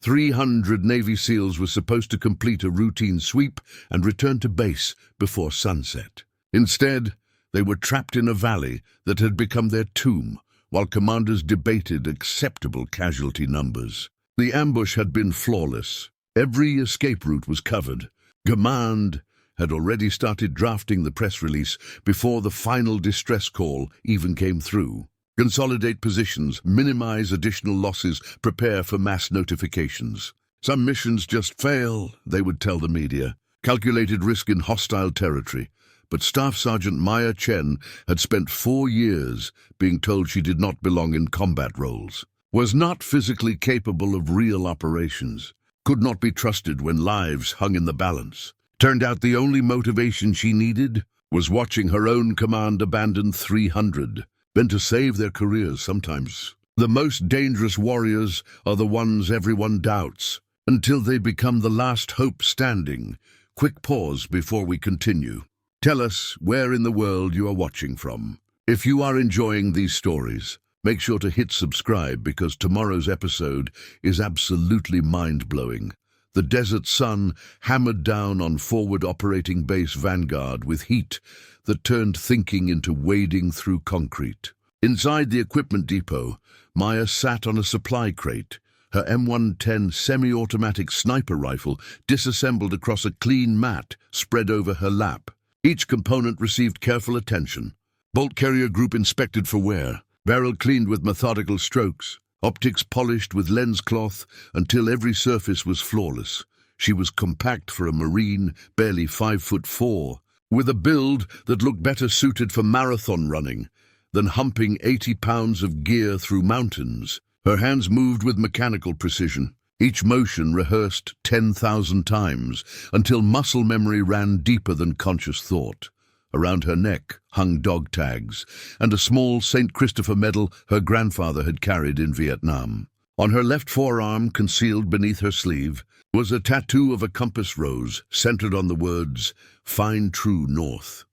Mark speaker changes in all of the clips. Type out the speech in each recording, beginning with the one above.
Speaker 1: 300 Navy SEALs were supposed to complete a routine sweep and return to base before sunset. Instead, they were trapped in a valley that had become their tomb, while commanders debated acceptable casualty numbers. The ambush had been flawless. Every escape route was covered. Command had already started drafting the press release before the final distress call even came through. Consolidate positions, minimize additional losses, prepare for mass notifications. Some missions just fail, they would tell the media. Calculated risk in hostile territory. But Staff Sergeant Maya Chen had spent 4 years being told she did not belong in combat roles, was not physically capable of real operations, could not be trusted when lives hung in the balance. Turned out the only motivation she needed was watching her own command abandon 300, then to save their careers sometimes. The most dangerous warriors are the ones everyone doubts, until they become the last hope standing. Quick pause before we continue. Tell us where in the world you are watching from. If you are enjoying these stories, make sure to hit subscribe because tomorrow's episode is absolutely mind-blowing. The desert sun hammered down on forward operating base Vanguard with heat that turned thinking into wading through concrete. Inside the equipment depot, Maya sat on a supply crate, her M110 semi-automatic sniper rifle disassembled across a clean mat spread over her lap. Each component received careful attention. Bolt carrier group inspected for wear, barrel cleaned with methodical strokes, optics polished with lens cloth until every surface was flawless. She was compact for a Marine, barely 5'4", with a build that looked better suited for marathon running than humping 80 pounds of gear through mountains. Her hands moved with mechanical precision, each motion rehearsed 10,000 times until muscle memory ran deeper than conscious thought. Around her neck hung dog tags and a small St. Christopher medal her grandfather had carried in Vietnam. On her left forearm, concealed beneath her sleeve, was a tattoo of a compass rose centered on the words, "Find True North."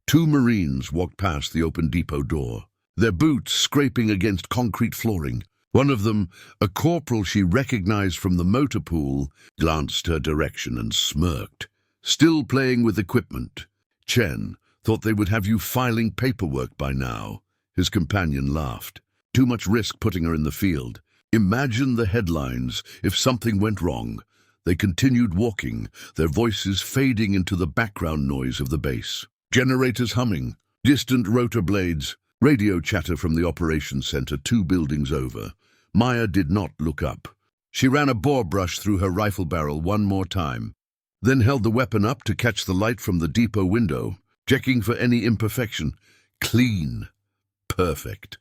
Speaker 1: 2 Marines walked past the open depot door, their boots scraping against concrete flooring. One of them, a corporal she recognized from the motor pool, glanced her direction and smirked. Still playing with equipment. Chen thought they would have you filing paperwork by now. His companion laughed. Too much risk putting her in the field. Imagine the headlines if something went wrong. They continued walking, their voices fading into the background noise of the base. Generators humming, distant rotor blades, radio chatter from the operations center 2 buildings over. Maya did not look up. She ran a bore brush through her rifle barrel one more time, then held the weapon up to catch the light from the depot window, checking for any imperfection. Clean. Perfect.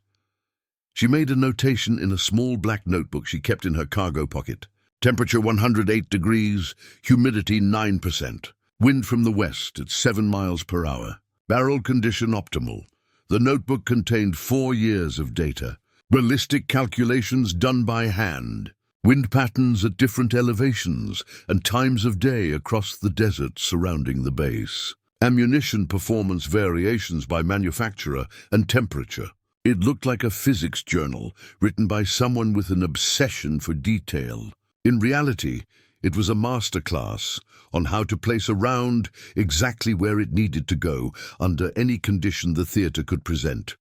Speaker 1: She made a notation in a small black notebook she kept in her cargo pocket. Temperature 108 degrees, humidity 9%. Wind from the west at 7 miles per hour. Barrel condition optimal. The notebook contained 4 years of data. Ballistic calculations done by hand. Wind patterns at different elevations and times of day across the desert surrounding the base. Ammunition performance variations by manufacturer and temperature. It looked like a physics journal written by someone with an obsession for detail. In reality, it was a masterclass on how to place a round exactly where it needed to go under any condition the theater could present.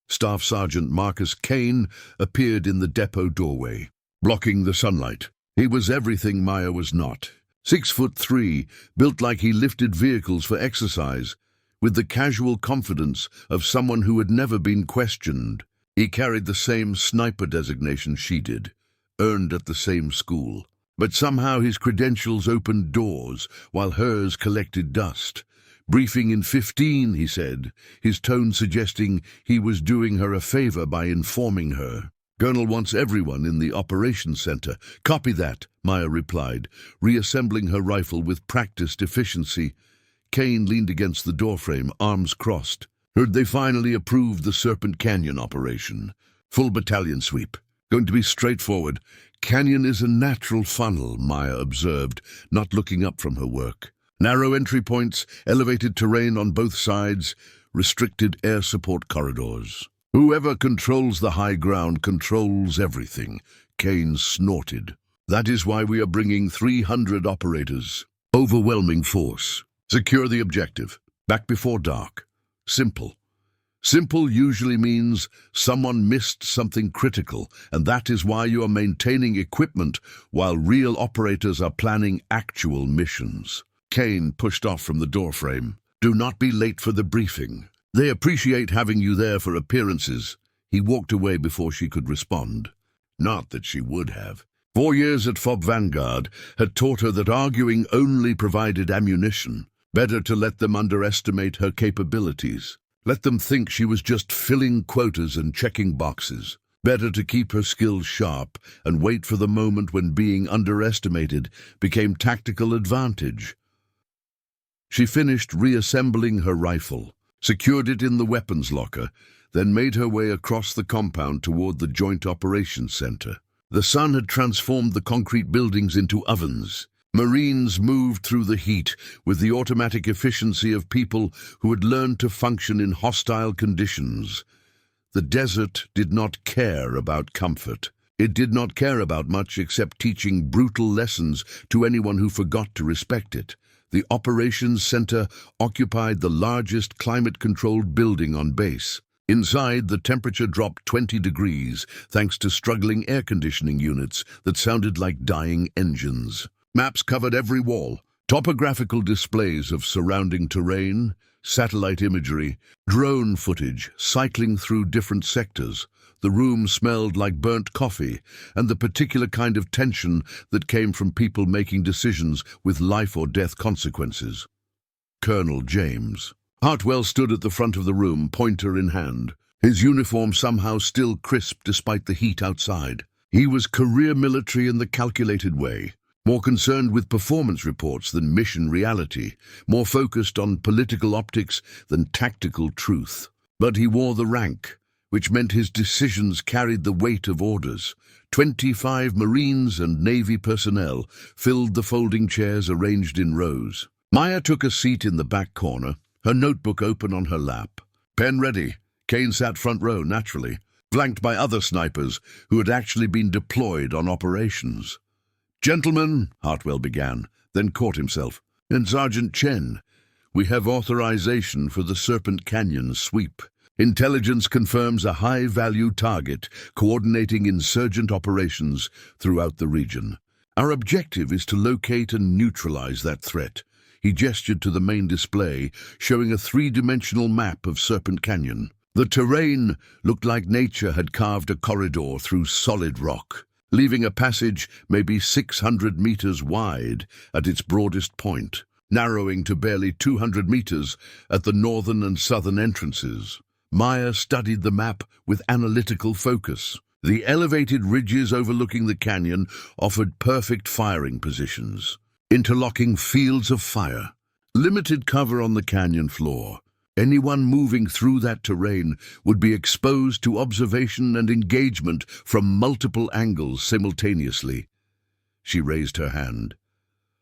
Speaker 1: Staff Sergeant Marcus Kane appeared in the depot doorway, blocking the sunlight. He was everything Maya was not. 6'3", built like he lifted vehicles for exercise, with the casual confidence of someone who had never been questioned. He carried the same sniper designation she did, earned at the same school. But somehow his credentials opened doors, while hers collected dust. Briefing in 15, he said, his tone suggesting he was doing her a favor by informing her. Colonel wants everyone in the operations center. Copy that, Maya replied, reassembling her rifle with practiced efficiency. Kane leaned against the doorframe, arms crossed. Heard they finally approved the Serpent Canyon operation. Full battalion sweep. Going to be straightforward. Canyon is a natural funnel, Maya observed, not looking up from her work. Narrow entry points, elevated terrain on both sides, restricted air support corridors. Whoever controls the high ground controls everything. Kane snorted. That is why we are bringing 300 operators. Overwhelming force. Secure the objective. Back before dark. Simple. Simple usually means someone missed something critical, and that is why you are maintaining equipment while real operators are planning actual missions. Kane pushed off from the doorframe. Do not be late for the briefing. They appreciate having you there for appearances. He walked away before she could respond. Not that she would have. 4 years at FOB Vanguard had taught her that arguing only provided ammunition. Better to let them underestimate her capabilities. Let them think she was just filling quotas and checking boxes. Better to keep her skills sharp and wait for the moment when being underestimated became tactical advantage. She finished reassembling her rifle, secured it in the weapons locker, then made her way across the compound toward the Joint Operations Center. The sun had transformed the concrete buildings into ovens. Marines moved through the heat with the automatic efficiency of people who had learned to function in hostile conditions. The desert did not care about comfort. It did not care about much except teaching brutal lessons to anyone who forgot to respect it. The operations center occupied the largest climate-controlled building on base. Inside, the temperature dropped 20 degrees thanks to struggling air conditioning units that sounded like dying engines. Maps covered every wall, topographical displays of surrounding terrain, satellite imagery, drone footage cycling through different sectors. The room smelled like burnt coffee and the particular kind of tension that came from people making decisions with life or death consequences. Colonel James. Hartwell stood at the front of the room, pointer in hand, his uniform somehow still crisp despite the heat outside. He was career military in the calculated way, more concerned with performance reports than mission reality, more focused on political optics than tactical truth. But he wore the rank, which meant his decisions carried the weight of orders. 25 Marines and Navy personnel filled the folding chairs arranged in rows. Maya took a seat in the back corner, her notebook open on her lap. Pen ready. Kane sat front row, naturally, flanked by other snipers who had actually been deployed on operations. "Gentlemen," Hartwell began, then caught himself. "And Sergeant Chen, we have authorization for the Serpent Canyon sweep. Intelligence confirms a high-value target coordinating insurgent operations throughout the region. Our objective is to locate and neutralize that threat." He gestured to the main display, showing a three-dimensional map of Serpent Canyon. The terrain looked like nature had carved a corridor through solid rock, leaving a passage maybe 600 meters wide at its broadest point, narrowing to barely 200 meters at the northern and southern entrances. Maya studied the map with analytical focus. The elevated ridges overlooking the canyon offered perfect firing positions, interlocking fields of fire, limited cover on the canyon floor. Anyone moving through that terrain would be exposed to observation and engagement from multiple angles simultaneously. She raised her hand.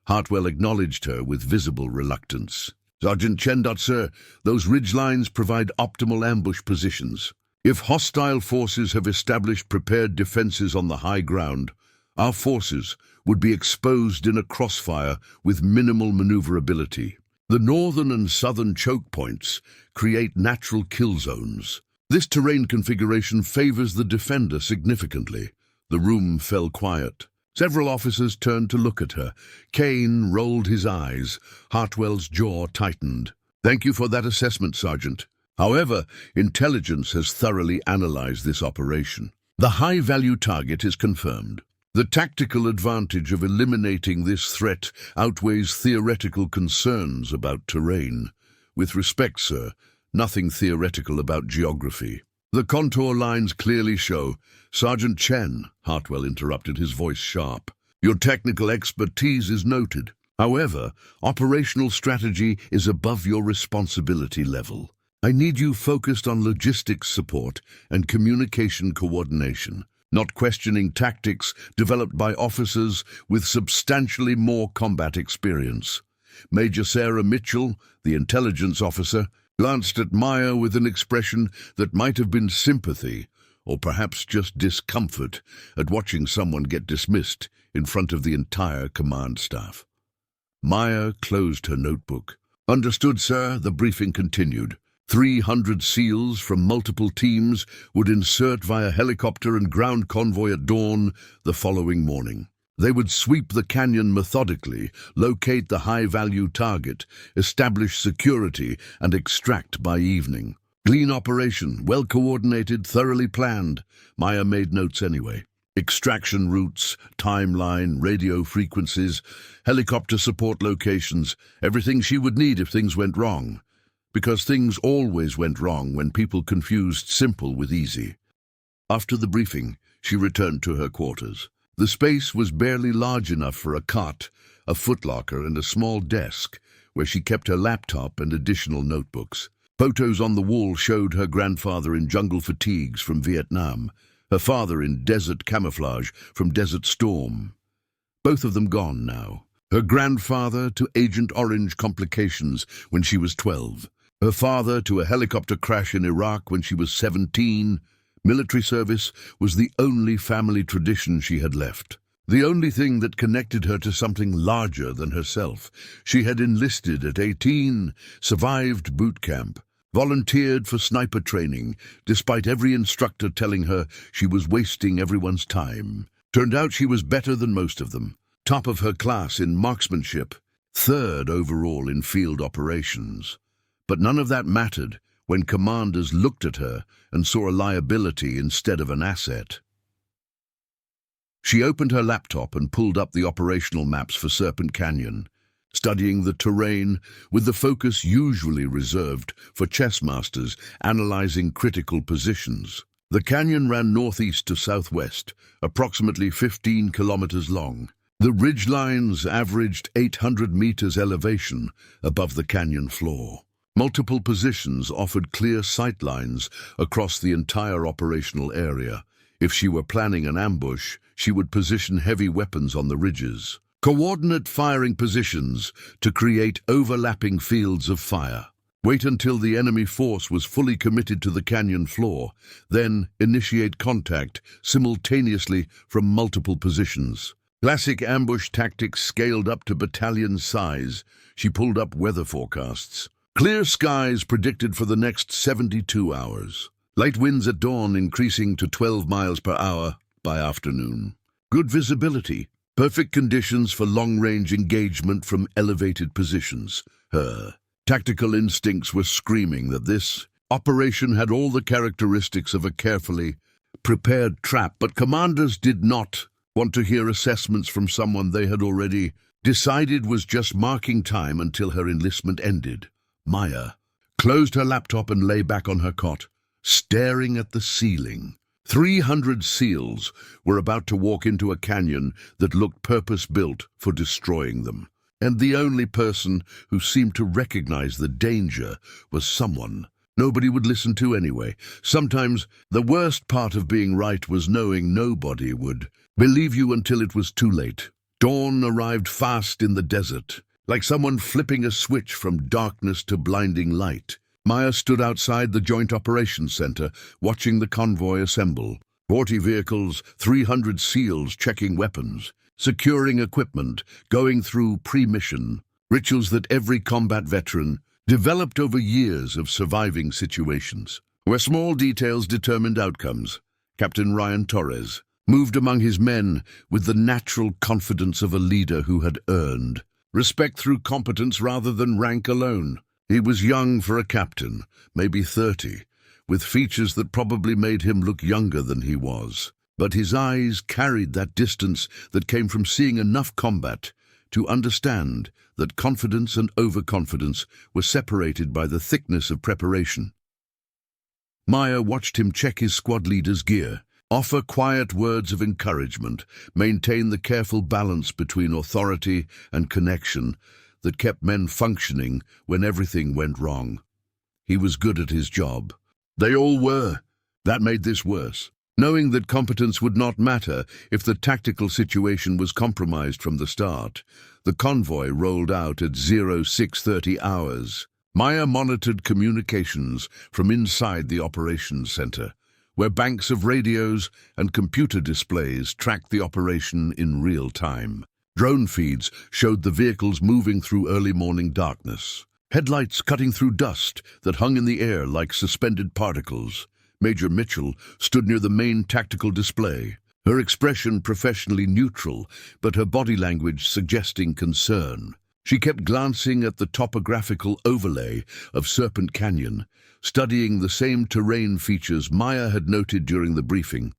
Speaker 1: Hartwell acknowledged her with visible reluctance. "Sergeant Chen, sir, those ridgelines provide optimal ambush positions. If hostile forces have established prepared defenses on the high ground, our forces would be exposed in a crossfire with minimal maneuverability. The northern and southern choke points create natural kill zones. This terrain configuration favors the defender significantly." The room fell quiet. Several officers turned to look at her. Kane rolled his eyes. Hartwell's jaw tightened. "Thank you for that assessment, Sergeant. However, intelligence has thoroughly analyzed this operation. The high-value target is confirmed. The tactical advantage of eliminating this threat outweighs theoretical concerns about terrain. With respect, sir, nothing theoretical about geography. The contour lines clearly show." "Sergeant Chen," Hartwell interrupted, his voice sharp, "your technical expertise is noted. However, operational strategy is above your responsibility level. I need you focused on logistics support and communication coordination, not questioning tactics developed by officers with substantially more combat experience." Major Sarah Mitchell, the intelligence officer, glanced at Maya with an expression that might have been sympathy or perhaps just discomfort at watching someone get dismissed in front of the entire command staff. Maya closed her notebook. "Understood, sir," the briefing continued. 300 SEALs from multiple teams would insert via helicopter and ground convoy at dawn the following morning. They would sweep the canyon methodically, locate the high-value target, establish security, and extract by evening. Clean operation, well-coordinated, thoroughly planned. Maya made notes anyway. Extraction routes, timeline, radio frequencies, helicopter support locations, everything she would need if things went wrong. Because things always went wrong when people confused simple with easy. After the briefing, she returned to her quarters. The space was barely large enough for a cot, a footlocker, and a small desk, where she kept her laptop and additional notebooks. Photos on the wall showed her grandfather in jungle fatigues from Vietnam, her father in desert camouflage from Desert Storm. Both of them gone now. Her grandfather to Agent Orange complications when she was 12. Her father to a helicopter crash in Iraq when she was 17. Military service was the only family tradition she had left. The only thing that connected her to something larger than herself. She had enlisted at 18, survived boot camp, volunteered for sniper training, despite every instructor telling her she was wasting everyone's time. Turned out she was better than most of them. Top of her class in marksmanship, 3rd overall in field operations. But none of that mattered when commanders looked at her and saw a liability instead of an asset. She opened her laptop and pulled up the operational maps for Serpent Canyon, studying the terrain with the focus usually reserved for chess masters analyzing critical positions. The canyon ran northeast to southwest, approximately 15 kilometers long. The ridgelines averaged 800 meters elevation above the canyon floor. Multiple positions offered clear sight lines across the entire operational area. If she were planning an ambush, she would position heavy weapons on the ridges. Coordinate firing positions to create overlapping fields of fire. Wait until the enemy force was fully committed to the canyon floor, then initiate contact simultaneously from multiple positions. Classic ambush tactics scaled up to battalion size. She pulled up weather forecasts. Clear skies predicted for the next 72 hours. Light winds at dawn increasing to 12 miles per hour by afternoon. Good visibility. Perfect conditions for long-range engagement from elevated positions. Her tactical instincts were screaming that this operation had all the characteristics of a carefully prepared trap, but commanders did not want to hear assessments from someone they had already decided was just marking time until her enlistment ended. Maya closed her laptop and lay back on her cot, staring at the ceiling. 300 SEALs were about to walk into a canyon that looked purpose-built for destroying them. And the only person who seemed to recognize the danger was someone nobody would listen to anyway. Sometimes the worst part of being right was knowing nobody would believe you until it was too late. Dawn arrived fast in the desert, like someone flipping a switch from darkness to blinding light. Maya stood outside the Joint Operations Center, watching the convoy assemble. 40 vehicles, 300 SEALs checking weapons, securing equipment, going through pre-mission, rituals that every combat veteran developed over years of surviving situations, where small details determined outcomes. Captain Ryan Torres moved among his men with the natural confidence of a leader who had earned respect through competence rather than rank alone. He was young for a captain, maybe 30, with features that probably made him look younger than he was. But his eyes carried that distance that came from seeing enough combat to understand that confidence and overconfidence were separated by the thickness of preparation. Maya watched him check his squad leader's gear, offer quiet words of encouragement, maintain the careful balance between authority and connection that kept men functioning when everything went wrong. He was good at his job. They all were. That made this worse. Knowing that competence would not matter if the tactical situation was compromised from the start, the convoy rolled out at 0630 hours. Maya monitored communications from inside the operations center, where banks of radios and computer displays tracked the operation in real time. Drone feeds showed the vehicles moving through early morning darkness, headlights cutting through dust that hung in the air like suspended particles. Major Mitchell stood near the main tactical display, her expression professionally neutral, but her body language suggesting concern. She kept glancing at the topographical overlay of Serpent Canyon, studying the same terrain features Maya had noted during the briefing.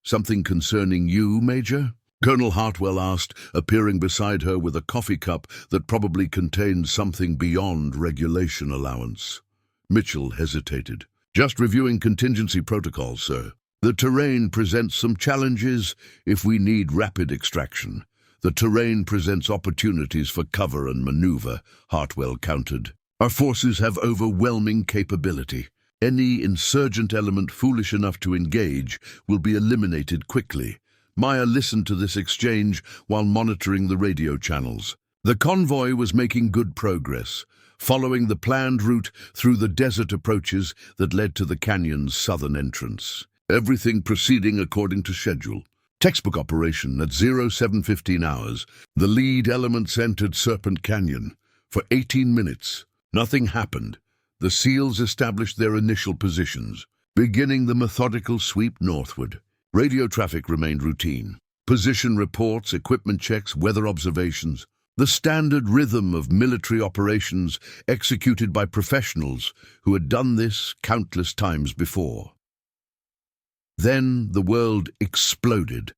Speaker 1: "Something concerning you, Major?" Colonel Hartwell asked, appearing beside her with a coffee cup that probably contained something beyond regulation allowance. Mitchell hesitated. "Just reviewing contingency protocols, sir. The terrain presents some challenges if we need rapid extraction. The terrain presents opportunities for cover and maneuver," Hartwell countered. "Our forces have overwhelming capability. Any insurgent element foolish enough to engage will be eliminated quickly." Maya listened to this exchange while monitoring the radio channels. The convoy was making good progress, following the planned route through the desert approaches that led to the canyon's southern entrance. Everything proceeding according to schedule. Textbook operation at 07:15 hours. The lead elements entered Serpent Canyon. For 18 minutes, nothing happened. The SEALs established their initial positions, beginning the methodical sweep northward. Radio traffic remained routine. Position reports, equipment checks, weather observations. The standard rhythm of military operations executed by professionals who had done this countless times before. Then the world exploded.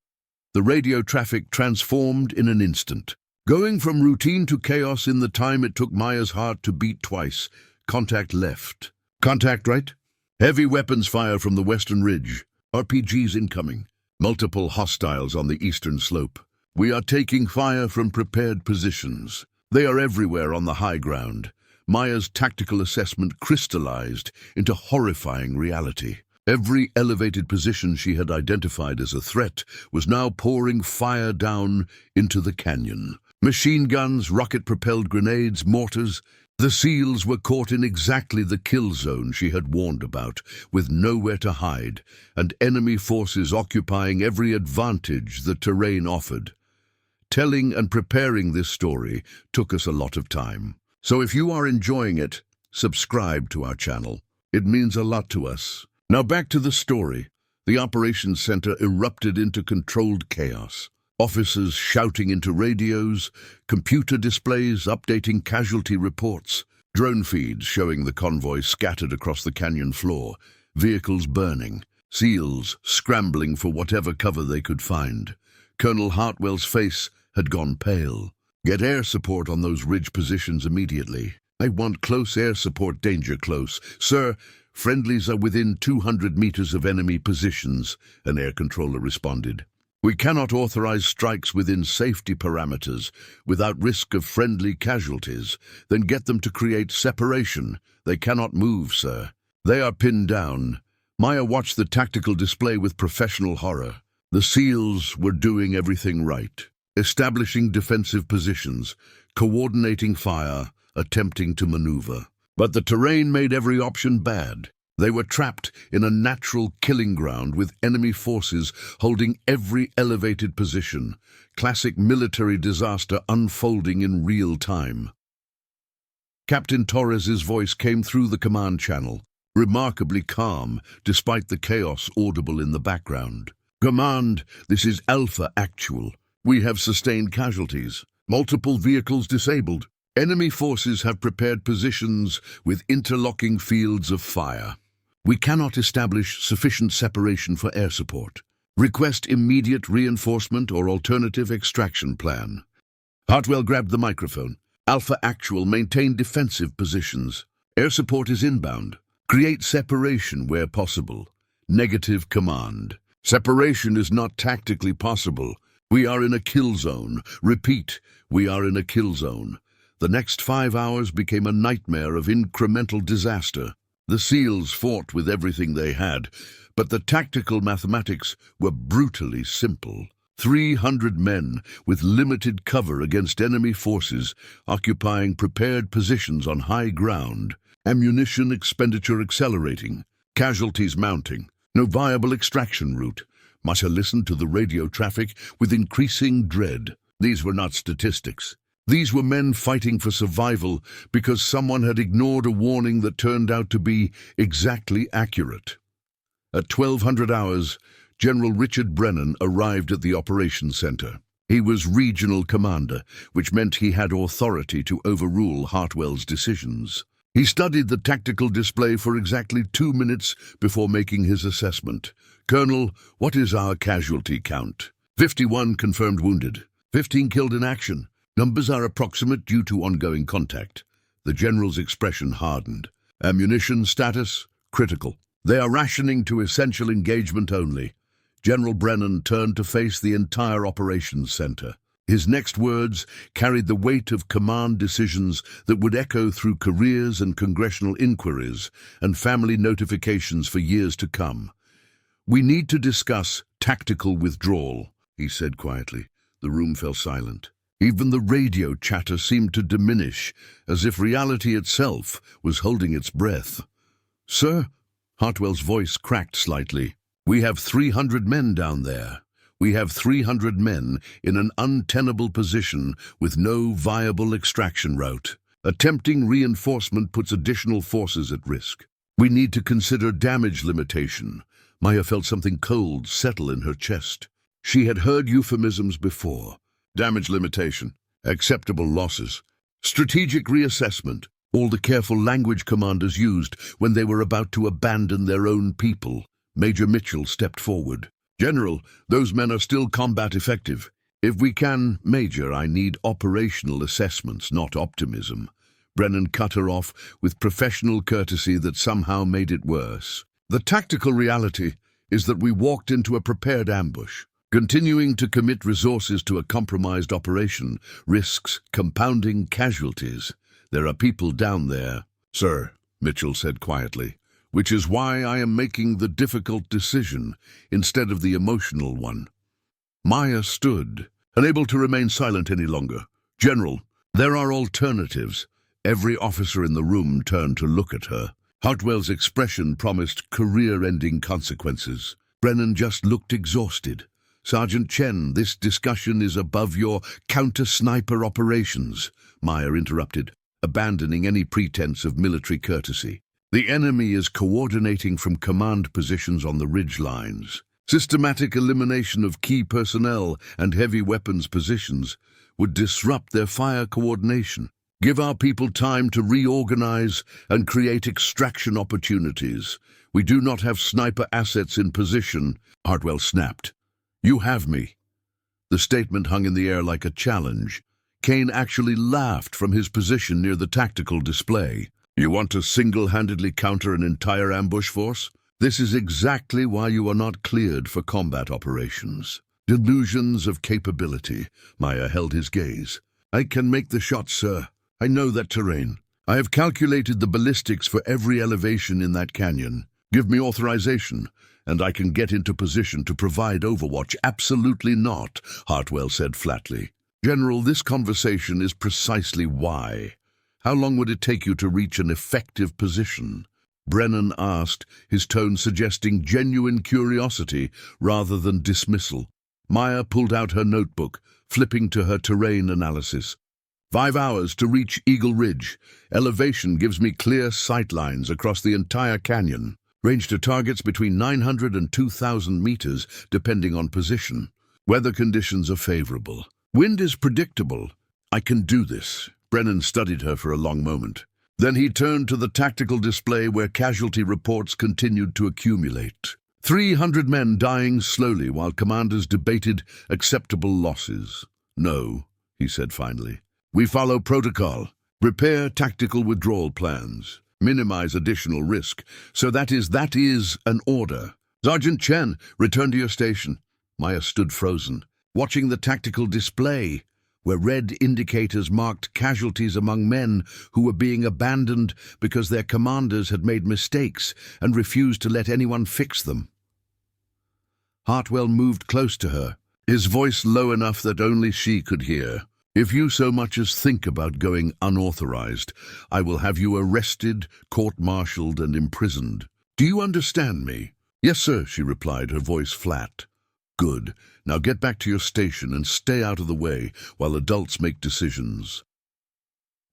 Speaker 1: The radio traffic transformed in an instant, going from routine to chaos in the time it took Maya's heart to beat twice. Contact left. Contact right. Heavy weapons fire from the western ridge. RPGs incoming. Multiple hostiles on the eastern slope. We are taking fire from prepared positions. They are everywhere on the high ground. Maya's tactical assessment crystallized into horrifying reality. Every elevated position she had identified as a threat was now pouring fire down into the canyon. Machine guns, rocket-propelled grenades, mortars. The SEALs were caught in exactly the kill zone she had warned about, with nowhere to hide, and enemy forces occupying every advantage the terrain offered. Telling and preparing this story took us a lot of time. So if you are enjoying it, subscribe to our channel. It means a lot to us. Now back to the story. The operations center erupted into controlled chaos. Officers shouting into radios, computer displays updating casualty reports, drone feeds showing the convoy scattered across the canyon floor, vehicles burning, SEALs scrambling for whatever cover they could find. Colonel Hartwell's face had gone pale. "Get air support on those ridge positions immediately. I want close air support, danger close. Sir, friendlies are within 200 meters of enemy positions," an air controller responded. "We cannot authorize strikes within safety parameters without risk of friendly casualties. Then get them to create separation. They cannot move, sir." "They are pinned down." Maya watched the tactical display with professional horror. The SEALs were doing everything right, establishing defensive positions, coordinating fire, attempting to maneuver. But the terrain made every option bad. They were trapped in a natural killing ground with enemy forces holding every elevated position. Classic military disaster unfolding in real time. Captain Torres's voice came through the command channel, remarkably calm despite the chaos audible in the background. "Command, this is Alpha Actual. We have sustained casualties. Multiple vehicles disabled. Enemy forces have prepared positions with interlocking fields of fire. We cannot establish sufficient separation for air support. Request immediate reinforcement or alternative extraction plan." Hartwell grabbed the microphone. "Alpha Actual, maintain defensive positions. Air support is inbound. Create separation where possible. Negative command. Separation is not tactically possible. We are in a kill zone. Repeat, we are in a kill zone." The next 5 hours became a nightmare of incremental disaster. The SEALs fought with everything they had, but the tactical mathematics were brutally simple. 300 men with limited cover against enemy forces occupying prepared positions on high ground, ammunition expenditure accelerating, casualties mounting. No viable extraction route. Maya listened to the radio traffic with increasing dread. These were not statistics. These were men fighting for survival because someone had ignored a warning that turned out to be exactly accurate. At 1200 hours, General Richard Brennan arrived at the operations center. He was regional commander, which meant he had authority to overrule Hartwell's decisions. He studied the tactical display for exactly 2 minutes before making his assessment. "Colonel, what is our casualty count?" 51 confirmed wounded. 15 killed in action. Numbers are approximate due to ongoing contact. The general's expression hardened. Ammunition status? Critical. They are rationing to essential engagement only. General Brennan turned to face the entire operations center. His next words carried the weight of command decisions that would echo through careers and congressional inquiries and family notifications for years to come. "We need to discuss tactical withdrawal," he said quietly. The room fell silent. Even the radio chatter seemed to diminish, as if reality itself was holding its breath. "Sir?" Hartwell's voice cracked slightly. "We have 300 men down there. We have 300 men in an untenable position with no viable extraction route. Attempting reinforcement puts additional forces at risk. We need to consider damage limitation." Maya felt something cold settle in her chest. She had heard euphemisms before. Damage limitation, acceptable losses, strategic reassessment, all the careful language commanders used when they were about to abandon their own people. Major Mitchell stepped forward. "General, those men are still combat effective. If we can, Major, I need operational assessments, not optimism." Brennan cut her off with professional courtesy that somehow made it worse. "The tactical reality is that we walked into a prepared ambush. Continuing to commit resources to a compromised operation risks compounding casualties. There are people down there." "Sir," Mitchell said quietly, "which is why I am making the difficult decision instead of the emotional one." Maya stood, unable to remain silent any longer. "General, there are alternatives." Every officer in the room turned to look at her. Hartwell's expression promised career-ending consequences. Brennan just looked exhausted. "Sergeant Chen, this discussion is above your counter-sniper operations," Maya interrupted, abandoning any pretense of military courtesy. "The enemy is coordinating from command positions on the ridge lines. Systematic elimination of key personnel and heavy weapons positions would disrupt their fire coordination. Give our people time to reorganize and create extraction opportunities. We do not have sniper assets in position." Hartwell snapped. "You have me." The statement hung in the air like a challenge. Kane actually laughed from his position near the tactical display. "You want to single-handedly counter an entire ambush force? This is exactly why you are not cleared for combat operations." Delusions of capability. Maya held his gaze. "I can make the shots, sir. I know that terrain. I have calculated the ballistics for every elevation in that canyon. Give me authorization, and I can get into position to provide overwatch." "Absolutely not," Hartwell said flatly. "General, this conversation is precisely why. How long would it take you to reach an effective position?" Brennan asked, his tone suggesting genuine curiosity rather than dismissal. Maya pulled out her notebook, flipping to her terrain analysis. 5 hours to reach Eagle Ridge. Elevation gives me clear sight lines across the entire canyon. Range to targets between 900 and 2,000 meters, depending on position. Weather conditions are favorable. Wind is predictable. I can do this." Brennan studied her for a long moment. Then he turned to the tactical display where casualty reports continued to accumulate. 300 men dying slowly while commanders debated acceptable losses. "No," he said finally. "We follow protocol. Prepare tactical withdrawal plans. Minimize additional risk. So that is an order. Sergeant Chen, return to your station." Maya stood frozen, watching the tactical display, where red indicators marked casualties among men who were being abandoned because their commanders had made mistakes and refused to let anyone fix them. Hartwell moved close to her, his voice low enough that only she could hear. "If you so much as think about going unauthorized, I will have you arrested, court-martialed, and imprisoned. Do you understand me?" "Yes, sir," she replied, her voice flat. "Good. Now get back to your station and stay out of the way while adults make decisions."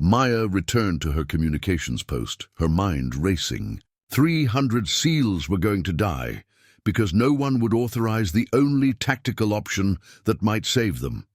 Speaker 1: Maya returned to her communications post, her mind racing. 300 SEALs were going to die because no one would authorize the only tactical option that might save them.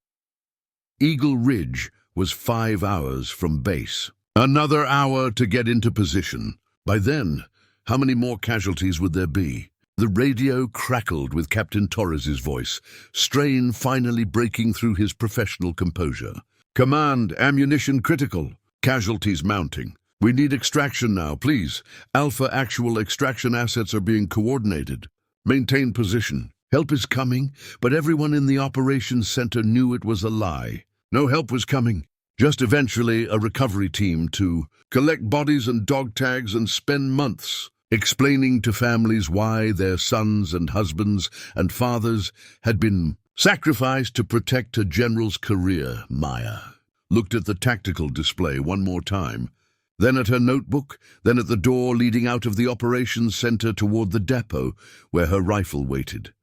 Speaker 1: Eagle Ridge was 5 hours from base. Another hour to get into position. By then, how many more casualties would there be? The radio crackled with Captain Torres's voice, strain finally breaking through his professional composure. "Command, ammunition critical. Casualties mounting. We need extraction now, please. Alpha actual extraction assets are being coordinated. Maintain position. Help is coming, but everyone in the operations center knew it was a lie. No help was coming. Just eventually a recovery team to collect bodies and dog tags and spend months explaining to families why their sons and husbands and fathers had been sacrificed to protect a general's career." Maya looked at the tactical display one more time, then at her notebook, then at the door leading out of the operations center toward the depot where her rifle waited.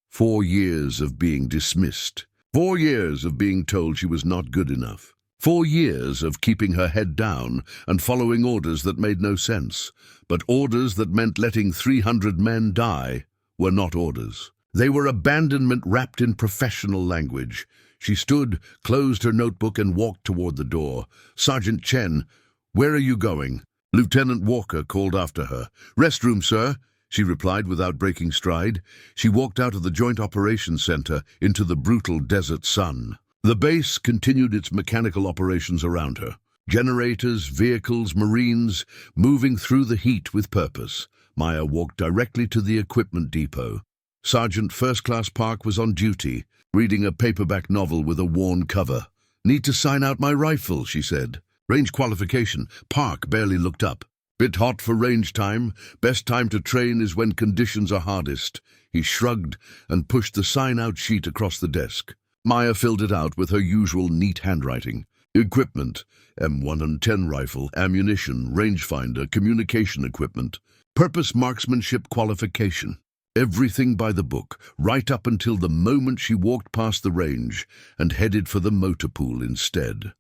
Speaker 1: 4 years of being dismissed. 4 years of being told she was not good enough. 4 years of keeping her head down and following orders that made no sense. But orders that meant letting 300 men die were not orders. They were abandonment wrapped in professional language. She stood, closed her notebook, and walked toward the door. "Sergeant Chen, where are you going?" Lieutenant Walker called after her. "Restroom, sir," she replied without breaking stride. She walked out of the Joint Operations Center into the brutal desert sun. The base continued its mechanical operations around her. Generators, vehicles, Marines, moving through the heat with purpose. Maya walked directly to the equipment depot. Sergeant First Class Park was on duty, reading a paperback novel with a worn cover. "Need to sign out my rifle," she said. "Range qualification." Park barely looked up. "Bit hot for range time. Best time to train is when conditions are hardest." He shrugged and pushed the sign-out sheet across the desk. Maya filled it out with her usual neat handwriting. Equipment: M110 rifle, ammunition, rangefinder, communication equipment. Purpose marksmanship qualification. Everything by the book, right up until the moment she walked past the range and headed for the motor pool instead.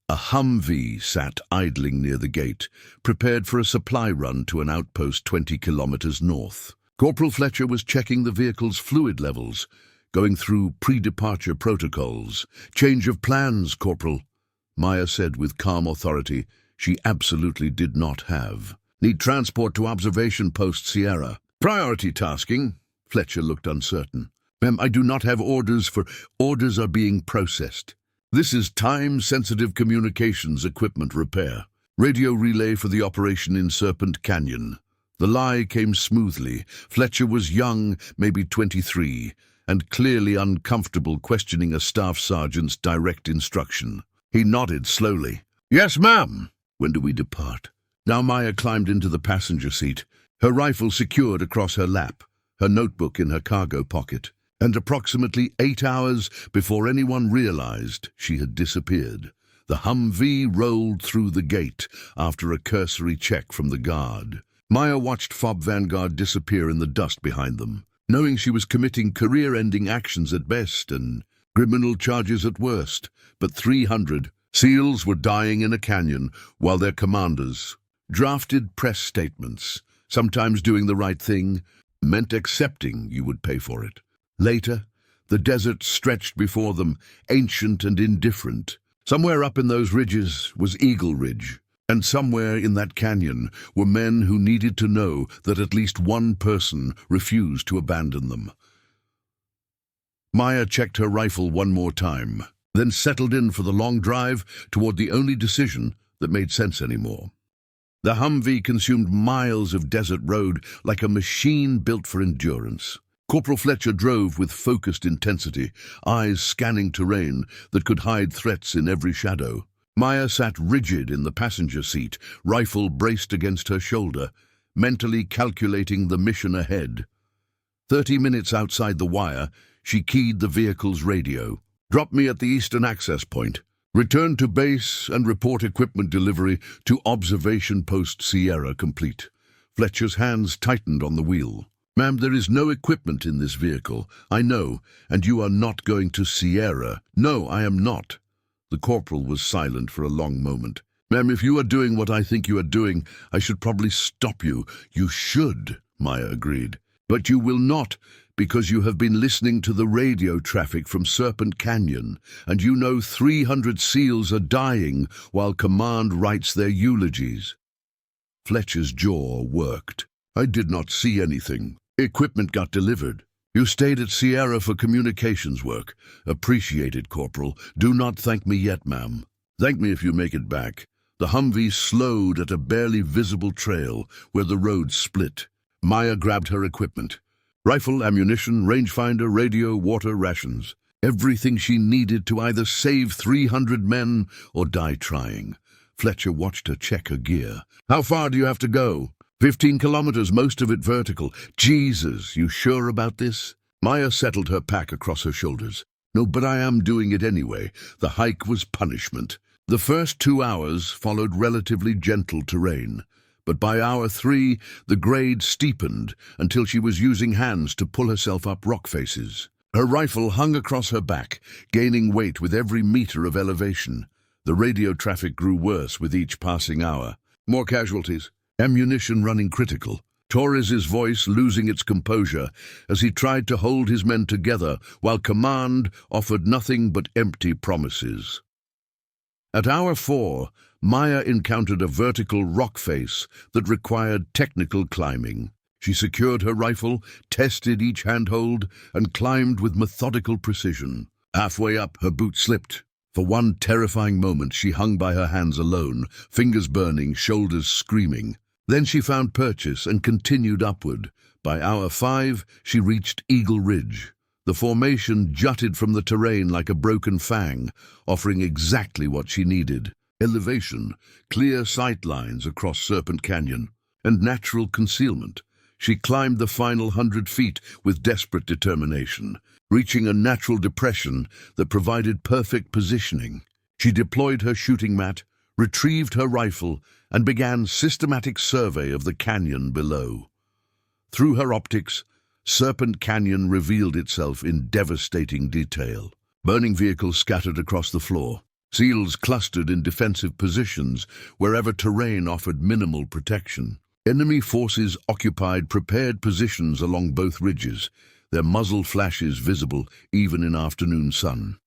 Speaker 1: A Humvee sat idling near the gate, prepared for a supply run to an outpost 20 kilometers north. Corporal Fletcher was checking the vehicle's fluid levels, going through pre-departure protocols. "Change of plans, Corporal," Maya said with calm authority she absolutely did not have. "Need transport to observation post Sierra." "Priority tasking?" Fletcher looked uncertain. "Ma'am, I do not have orders for—" "Orders are being processed. This is time-sensitive communications equipment repair. Radio relay for the operation in Serpent Canyon." The lie came smoothly. Fletcher was young, maybe 23, and clearly uncomfortable questioning a staff sergeant's direct instruction. He nodded slowly. "Yes, ma'am." "When do we depart?" Now Maya climbed into the passenger seat, her rifle secured across her lap, her notebook in her cargo pocket, and approximately 8 hours before anyone realized she had disappeared. The Humvee rolled through the gate after a cursory check from the guard. Maya watched FOB Vanguard disappear in the dust behind them, knowing she was committing career-ending actions at best and criminal charges at worst. But 300 SEALs were dying in a canyon while their commanders drafted press statements. Sometimes doing the right thing meant accepting you would pay for it. Later, the desert stretched before them, ancient and indifferent. Somewhere up in those ridges was Eagle Ridge, and somewhere in that canyon were men who needed to know that at least one person refused to abandon them. Maya checked her rifle one more time, then settled in for the long drive toward the only decision that made sense anymore. The Humvee consumed miles of desert road like a machine built for endurance. Corporal Fletcher drove with focused intensity, eyes scanning terrain that could hide threats in every shadow. Maya sat rigid in the passenger seat, rifle braced against her shoulder, mentally calculating the mission ahead. 30 minutes outside the wire, she keyed the vehicle's radio. "Drop me at the eastern access point. Return to base and report equipment delivery to observation post Sierra complete." Fletcher's hands tightened on the wheel. Ma'am, there is no equipment in this vehicle. I know, and you are not going to Sierra. No, I am not. The corporal was silent for a long moment. Ma'am, if you are doing what I think you are doing, I should probably stop you. You should, Maya agreed. But you will not, because you have been listening to the radio traffic from Serpent Canyon, and you know 300 SEALs are dying while Command writes their eulogies. Fletcher's jaw worked. I did not see anything. Equipment got delivered. You stayed at Sierra for communications work. Appreciate it, Corporal. Do not thank me yet, ma'am. Thank me if you make it back. The Humvee slowed at a barely visible trail where the road split. Maya grabbed her equipment. Rifle, ammunition, rangefinder, radio, water, rations. Everything she needed to either save 300 men or die trying. Fletcher watched her check her gear. How far do you have to go? 15 kilometers, most of it vertical. Jesus, you sure about this? Maya settled her pack across her shoulders. No, but I am doing it anyway. The hike was punishment. The first 2 hours followed relatively gentle terrain. But by hour 3, the grade steepened until she was using hands to pull herself up rock faces. Her rifle hung across her back, gaining weight with every meter of elevation. The radio traffic grew worse with each passing hour. More casualties. Ammunition running critical. Torres's voice losing its composure as he tried to hold his men together while Command offered nothing but empty promises. At hour 4, Maya encountered a vertical rock face that required technical climbing. She secured her rifle, tested each handhold, and climbed with methodical precision. Halfway up, her boot slipped. For one terrifying moment, she hung by her hands alone, fingers burning, shoulders screaming. Then she found purchase and continued upward. By hour 5, she reached Eagle Ridge. The formation jutted from the terrain like a broken fang, offering exactly what she needed. Elevation, clear sight lines across Serpent Canyon, and natural concealment. She climbed the final 100 feet with desperate determination, reaching a natural depression that provided perfect positioning. She deployed her shooting mat, retrieved her rifle, and began systematic survey of the canyon below. Through her optics, Serpent Canyon revealed itself in devastating detail. Burning vehicles scattered across the floor. SEALs clustered in defensive positions wherever terrain offered minimal protection. Enemy forces occupied prepared positions along both ridges, their muzzle flashes visible even in afternoon sun.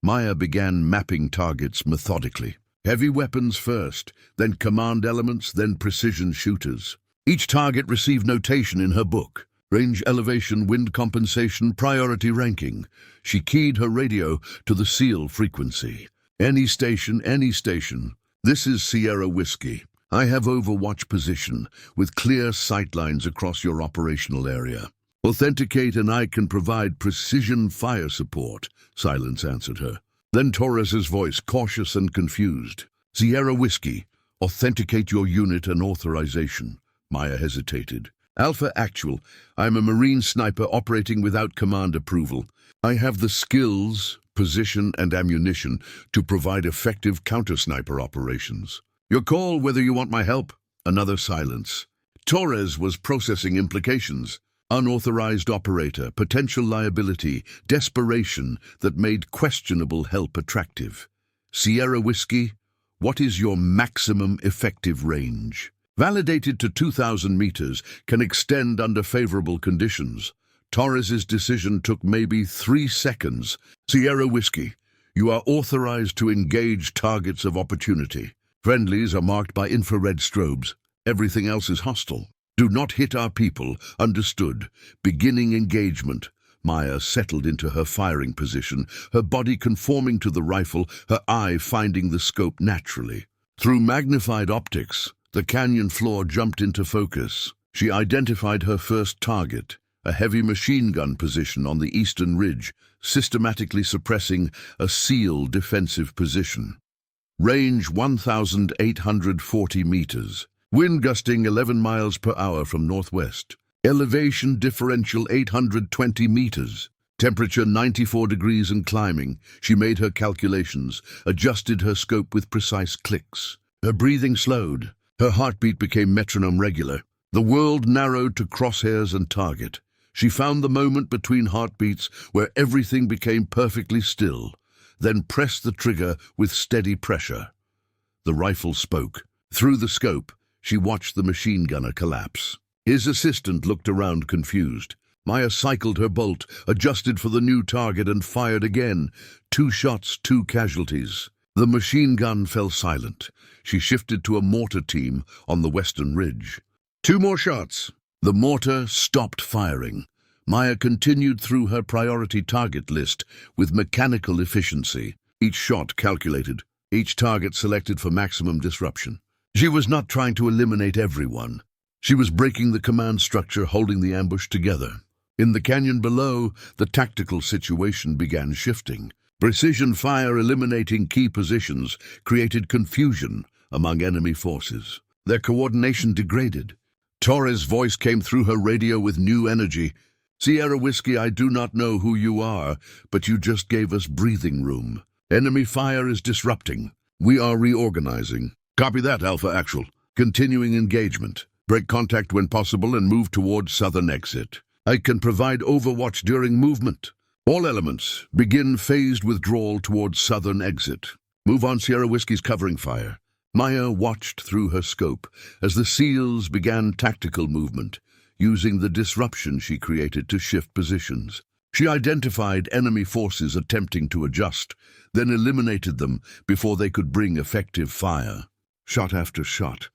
Speaker 1: Maya began mapping targets methodically. Heavy weapons first, then command elements, then precision shooters. Each target received notation in her book. Range, elevation, wind compensation, priority ranking. She keyed her radio to the SEAL frequency. Any station, any station. This is Sierra Whiskey. I have overwatch position, with clear sightlines across your operational area. Authenticate and I can provide precision fire support, Silence answered her. Then Torres's voice, cautious and confused. Sierra Whiskey, authenticate your unit and authorization. Maya hesitated. Alpha Actual, I'm a Marine sniper operating without command approval. I have the skills, position, and ammunition to provide effective counter-sniper operations. Your call whether you want my help. Another silence. Torres was processing implications. Unauthorized operator, potential liability, desperation that made questionable help attractive. Sierra Whiskey, what is your maximum effective range? Validated to 2,000 meters, can extend under favorable conditions. Torres's decision took maybe 3 seconds. Sierra Whiskey, you are authorized to engage targets of opportunity. Friendlies are marked by infrared strobes. Everything else is hostile. Do not hit our people. Understood. Beginning engagement. Maya settled into her firing position, her body conforming to the rifle, her eye finding the scope naturally. Through magnified optics, the canyon floor jumped into focus. She identified her first target, a heavy machine gun position on the eastern ridge, systematically suppressing a SEAL defensive position. Range 1,840 meters. Wind gusting 11 miles per hour from northwest. Elevation differential 820 meters. Temperature 94 degrees and climbing. She made her calculations, adjusted her scope with precise clicks. Her breathing slowed. Her heartbeat became metronome regular. The world narrowed to crosshairs and target. She found the moment between heartbeats where everything became perfectly still, then pressed the trigger with steady pressure. The rifle spoke. Through the scope, she watched the machine gunner collapse. His assistant looked around confused. Maya cycled her bolt, adjusted for the new target, and fired again. 2 shots, 2 casualties. The machine gun fell silent. She shifted to a mortar team on the western ridge. 2 more shots. The mortar stopped firing. Maya continued through her priority target list with mechanical efficiency. Each shot calculated, each target selected for maximum disruption. She was not trying to eliminate everyone. She was breaking the command structure holding the ambush together. In the canyon below, the tactical situation began shifting. Precision fire eliminating key positions created confusion among enemy forces. Their coordination degraded. Torres' voice came through her radio with new energy. "Sierra Whiskey, I do not know who you are, but you just gave us breathing room. Enemy fire is disrupting. We are reorganizing." "Copy that, Alpha Actual. Continuing engagement. Break contact when possible and move towards southern exit. I can provide overwatch during movement. All elements, begin phased withdrawal towards southern exit. Move on Sierra Whiskey's covering fire." Maya watched through her scope as the SEALs began tactical movement, using the disruption she created to shift positions. She identified enemy forces attempting to adjust, then eliminated them before they could bring effective fire. Shot after shot.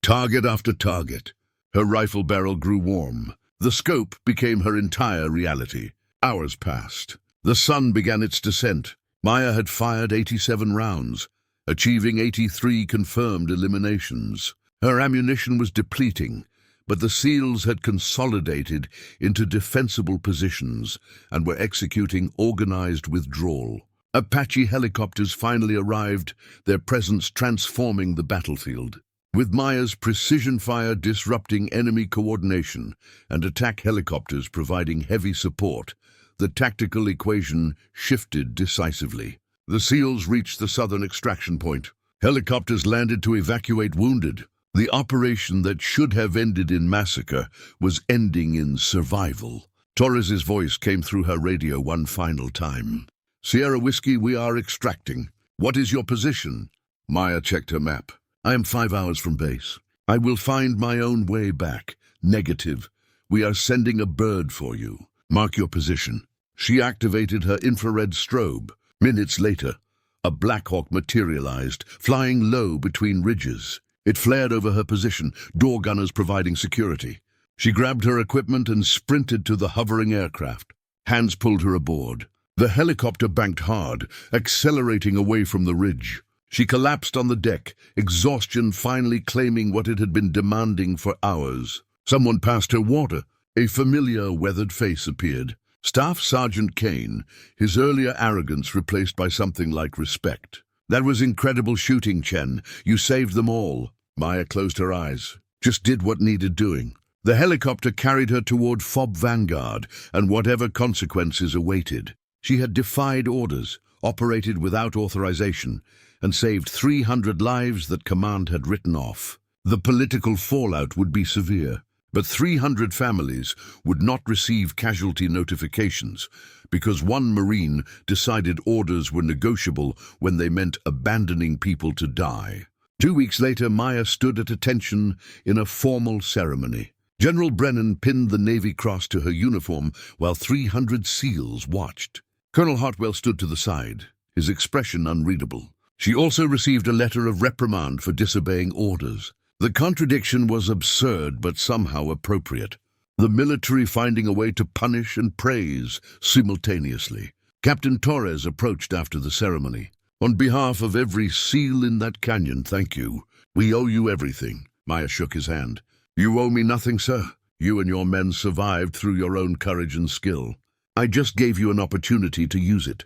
Speaker 1: Target after target. Her rifle barrel grew warm. The scope became her entire reality. Hours passed. The sun began its descent. Maya had fired 87 rounds, achieving 83 confirmed eliminations. Her ammunition was depleting, but the SEALs had consolidated into defensible positions and were executing organized withdrawal. Apache helicopters finally arrived, their presence transforming the battlefield. With Maya's precision fire disrupting enemy coordination and attack helicopters providing heavy support, the tactical equation shifted decisively. The SEALs reached the southern extraction point. Helicopters landed to evacuate wounded. The operation that should have ended in massacre was ending in survival. Torres's voice came through her radio one final time. "Sierra Whiskey, we are extracting. What is your position?" Maya checked her map. "I am 5 hours from base. I will find my own way back. Negative. We are sending a bird for you. Mark your position." She activated her infrared strobe. Minutes later, a Black Hawk materialized, flying low between ridges. It flared over her position, door gunners providing security. She grabbed her equipment and sprinted to the hovering aircraft. Hands pulled her aboard. The helicopter banked hard, accelerating away from the ridge. She collapsed on the deck, exhaustion finally claiming what it had been demanding for hours. Someone passed her water. A familiar, weathered face appeared. Staff Sergeant Kane, his earlier arrogance replaced by something like respect. "That was incredible shooting, Chen. You saved them all." Maya closed her eyes. Just did what needed doing. The helicopter carried her toward FOB Vanguard, and whatever consequences awaited. She had defied orders, operated without authorization, and saved 300 lives that command had written off. The political fallout would be severe. But 300 families would not receive casualty notifications because one Marine decided orders were negotiable when they meant abandoning people to die. 2 weeks later, Maya stood at attention in a formal ceremony. General Brennan pinned the Navy Cross to her uniform while 300 SEALs watched. Colonel Hartwell stood to the side, his expression unreadable. She also received a letter of reprimand for disobeying orders. The contradiction was absurd but somehow appropriate. The military finding a way to punish and praise simultaneously. Captain Torres approached after the ceremony. "On behalf of every SEAL in that canyon, thank you. We owe you everything." Maya shook his hand. "You owe me nothing, sir. You and your men survived through your own courage and skill. I just gave you an opportunity to use it."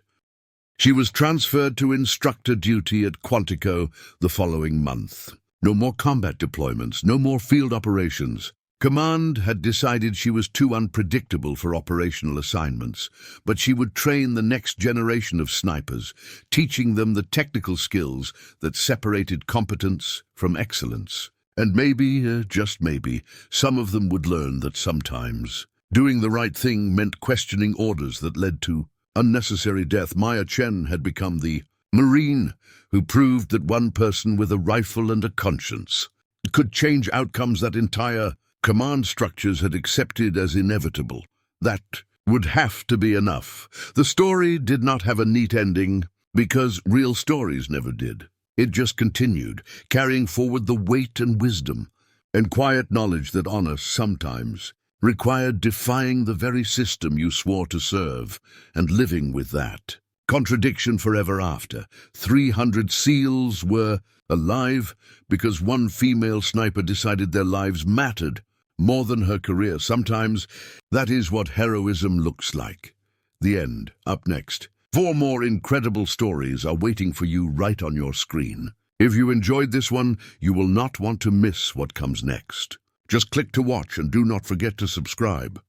Speaker 1: She was transferred to instructor duty at Quantico the following month. No more combat deployments, no more field operations. Command had decided she was too unpredictable for operational assignments, but she would train the next generation of snipers, teaching them the technical skills that separated competence from excellence. And maybe, just maybe, some of them would learn that sometimes doing the right thing meant questioning orders that led to unnecessary death. Maya Chen had become the Marine who proved that one person with a rifle and a conscience could change outcomes that entire command structures had accepted as inevitable. That would have to be enough. The story did not have a neat ending because real stories never did. It just continued, carrying forward the weight and wisdom and quiet knowledge that honor sometimes required defying the very system you swore to serve and living with that contradiction forever after. 300 SEALs were alive because one female sniper decided their lives mattered more than her career. Sometimes that is what heroism looks like. The end. Up next. 4 more incredible stories are waiting for you right on your screen. If you enjoyed this one, you will not want to miss what comes next. Just click to watch and do not forget to subscribe.